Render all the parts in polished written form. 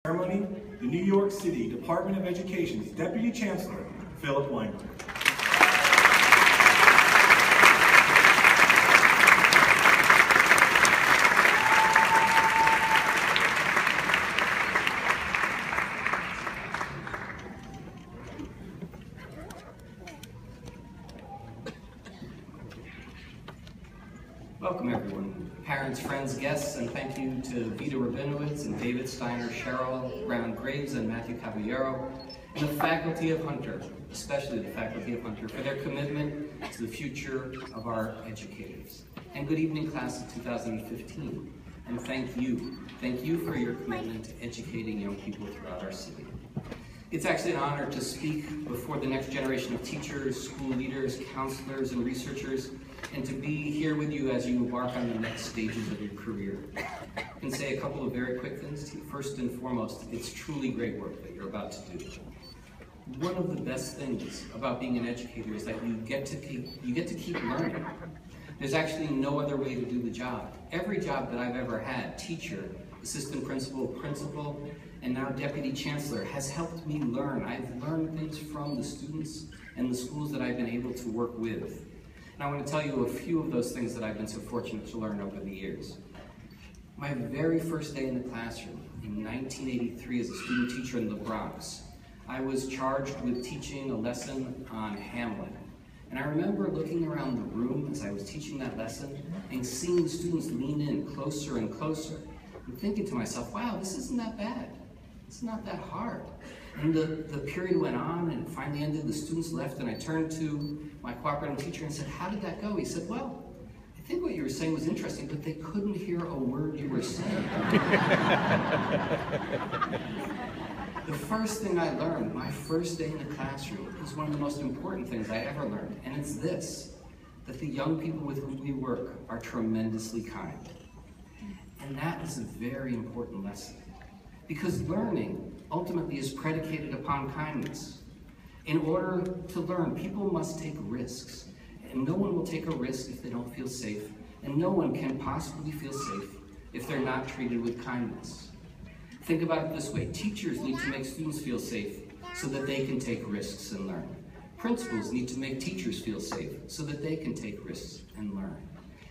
Ceremony, the New York City Department of Education's Deputy Chancellor, Philip Weinberg. Welcome everyone, parents, friends, guests, and thank you to Vita Rabinowitz and David Steiner, Cheryl Brown-Graves, and Matthew Caballero, and the faculty of Hunter, especially the faculty of Hunter, for their commitment to the future of our educators. And good evening, class of 2015. And thank you for your commitment to educating young people throughout our city. It's actually an honor to speak before the next generation of teachers, school leaders, counselors, and researchers, and to be here with you as you embark on the next stages of your career. I can say a couple of very quick things to you. First and foremost, it's truly great work that you're about to do. One of the best things about being an educator is that you get to keep learning. There's actually no other way to do the job. Every job that I've ever had, teacher, assistant principal, principal, and now deputy chancellor, has helped me learn. I've learned things from the students and the schools that I've been able to work with. And I want to tell you a few of those things that I've been so fortunate to learn over the years. My very first day in the classroom in 1983 as a student teacher in the Bronx, I was charged with teaching a lesson on Hamlet. And I remember looking around the room as I was teaching that lesson and seeing the students lean in closer and closer and thinking to myself, wow, this isn't that bad. It's not that hard. And the period went on and it finally ended, the students left, and I turned to my cooperating teacher and said, how did that go? He said, well, I think what you were saying was interesting, but they couldn't hear a word you were saying. The first thing I learned, my first day in the classroom, is one of the most important things I ever learned, and it's this, that the young people with whom we work are tremendously kind. And that is a very important lesson, because learning ultimately is predicated upon kindness. In order to learn, people must take risks, and no one will take a risk if they don't feel safe, and no one can possibly feel safe if they're not treated with kindness. Think about it this way, teachers need to make students feel safe so that they can take risks and learn. Principals need to make teachers feel safe so that they can take risks and learn.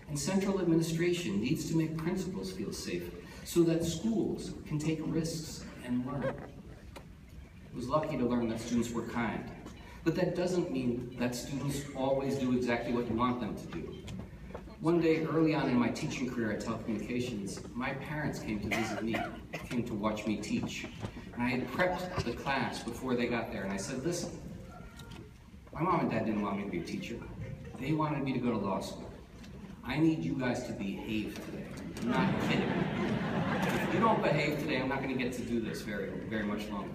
And central administration needs to make principals feel safe so that schools can take risks and learn. I was lucky to learn that students were kind, but that doesn't mean that students always do exactly what you want them to do. One day early on in my teaching career at telecommunications, my parents came to visit me, came to watch me teach. And I had prepped the class before they got there, and I said, listen, my mom and dad didn't want me to be a teacher. They wanted me to go to law school. I need you guys to behave today. I'm not kidding. If you don't behave today, I'm not going to get to do this very much longer.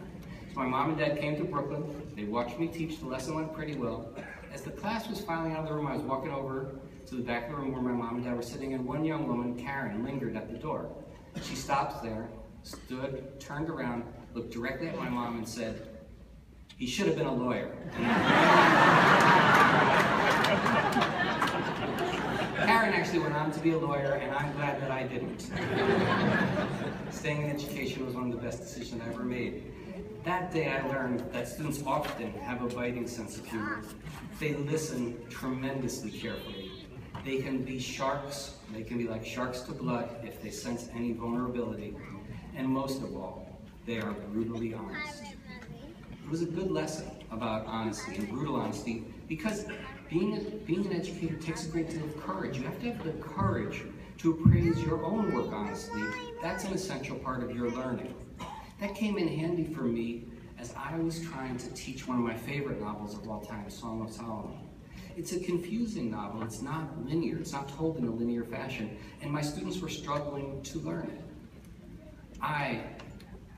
So my mom and dad came to Brooklyn. They watched me teach. The lesson went pretty well. As the class was filing out of the room, I was walking over to the back of the room where my mom and dad were sitting, and one young woman, Karen, lingered at the door. She stopped there, stood, turned around, looked directly at my mom and said, he should have been a lawyer. Karen actually went on to be a lawyer, and I'm glad that I didn't. Staying in education was one of the best decisions I ever made. That day I learned that students often have a biting sense of humor. They listen tremendously carefully. They can be sharks, they can be like sharks to blood if they sense any vulnerability. And most of all, they are brutally honest. It was a good lesson about honesty and brutal honesty, because being an educator takes a great deal of courage. You have to have the courage to appraise your own work honestly. That's an essential part of your learning. That came in handy for me as I was trying to teach one of my favorite novels of all time, Song of Solomon. It's a confusing novel. It's not linear. It's not told in a linear fashion, and my students were struggling to learn it. I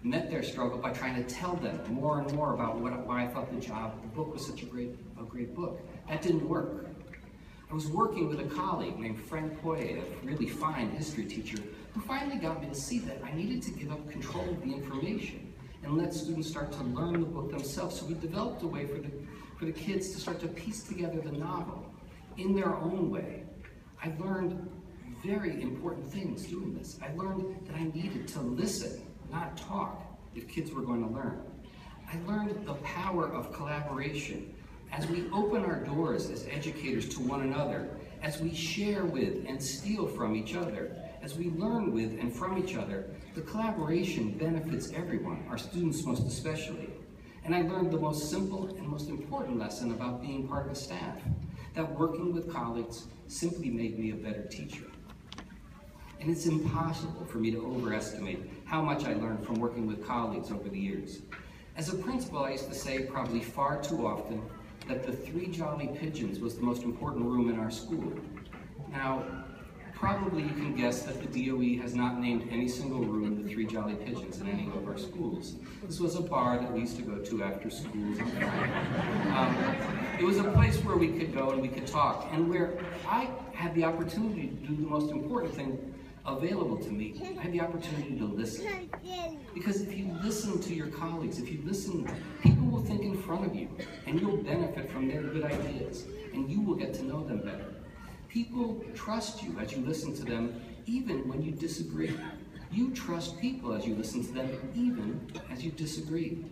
met their struggle by trying to tell them more and more about why I thought the book was such a great book. That didn't work. I was working with a colleague named Frank Poye, a really fine history teacher, who finally got me to see that I needed to give up control of the information and let students start to learn the book themselves. So we developed a way for the kids to start to piece together the novel in their own way. I learned very important things doing this. I learned that I needed to listen, not talk. if kids were going to learn. I learned the power of collaboration as we open our doors as educators to one another, as we share with and steal from each other, as we learn with and from each other. The collaboration benefits everyone, our students most especially. And I learned the most simple and most important lesson about being part of a staff, that working with colleagues simply made me a better teacher. And it's impossible for me to overestimate how much I learned from working with colleagues over the years. As a principal, I used to say probably far too often that the Three Jolly Pigeons was the most important room in our school. Now, probably you can guess that the DOE has not named any single room the Three Jolly Pigeons in any of our schools. This was a bar that we used to go to after schools on Friday. It was a place where we could go and we could talk, and where I had the opportunity to do the most important thing available to me. I had the opportunity to listen. Because if you listen to your colleagues, if you listen, people will think in front of you, and you'll benefit from their good ideas, and you will get to know them better. People trust you as you listen to them, even when you disagree. You trust people as you listen to them, even as you disagree.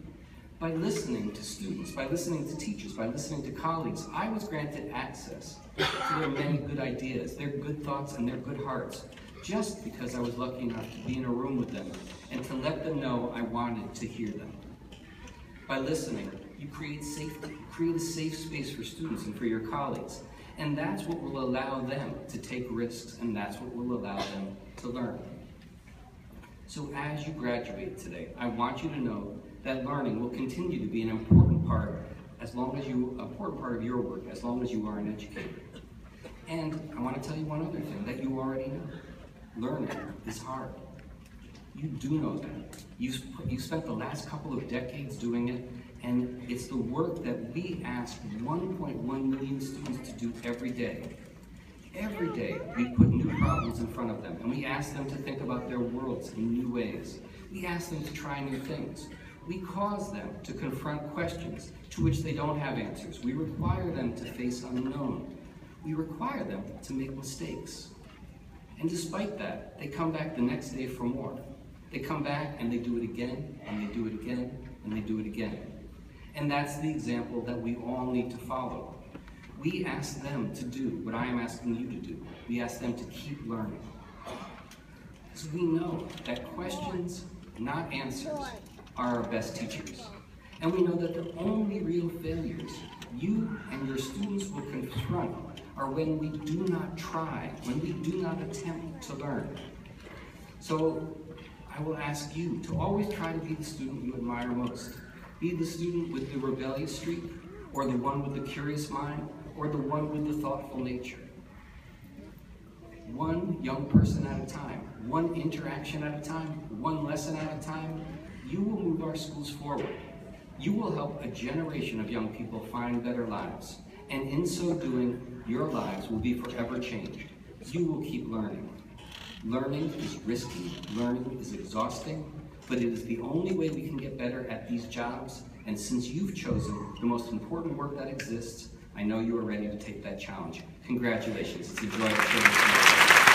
By listening to students, by listening to teachers, by listening to colleagues, I was granted access to their many good ideas, their good thoughts, and their good hearts, just because I was lucky enough to be in a room with them and to let them know I wanted to hear them. By listening, you create safety, you create a safe space for students and for your colleagues. And that's what will allow them to take risks, and that's what will allow them to learn. So as you graduate today, I want you to know that learning will continue to be an important part of your work, as long as you are an educator. And I want to tell you one other thing that you already know. Learning is hard. You do know that. You've spent the last couple of decades doing it, and it's the work that we ask 1.1 million students to do every day. Every day, we put new problems in front of them, and we ask them to think about their worlds in new ways. We ask them to try new things. We cause them to confront questions to which they don't have answers. We require them to face unknown. We require them to make mistakes. And despite that, they come back the next day for more. They come back and they do it again, and they do it again, and they do it again. And that's the example that we all need to follow. We ask them to do what I am asking you to do. We ask them to keep learning. So we know that questions, not answers, are our best teachers. And we know that the only real failures you and your students will confront are when we do not try, when we do not attempt to learn. So I will ask you to always try to be the student you admire most. Be the student with the rebellious streak, or the one with the curious mind, or the one with the thoughtful nature. One young person at a time, one interaction at a time, one lesson at a time, you will move our schools forward. You will help a generation of young people find better lives. And in so doing, your lives will be forever changed. You will keep learning. Learning is risky, learning is exhausting, but it is the only way we can get better at these jobs. And since you've chosen the most important work that exists, I know you are ready to take that challenge. Congratulations, it's a joy to share with you.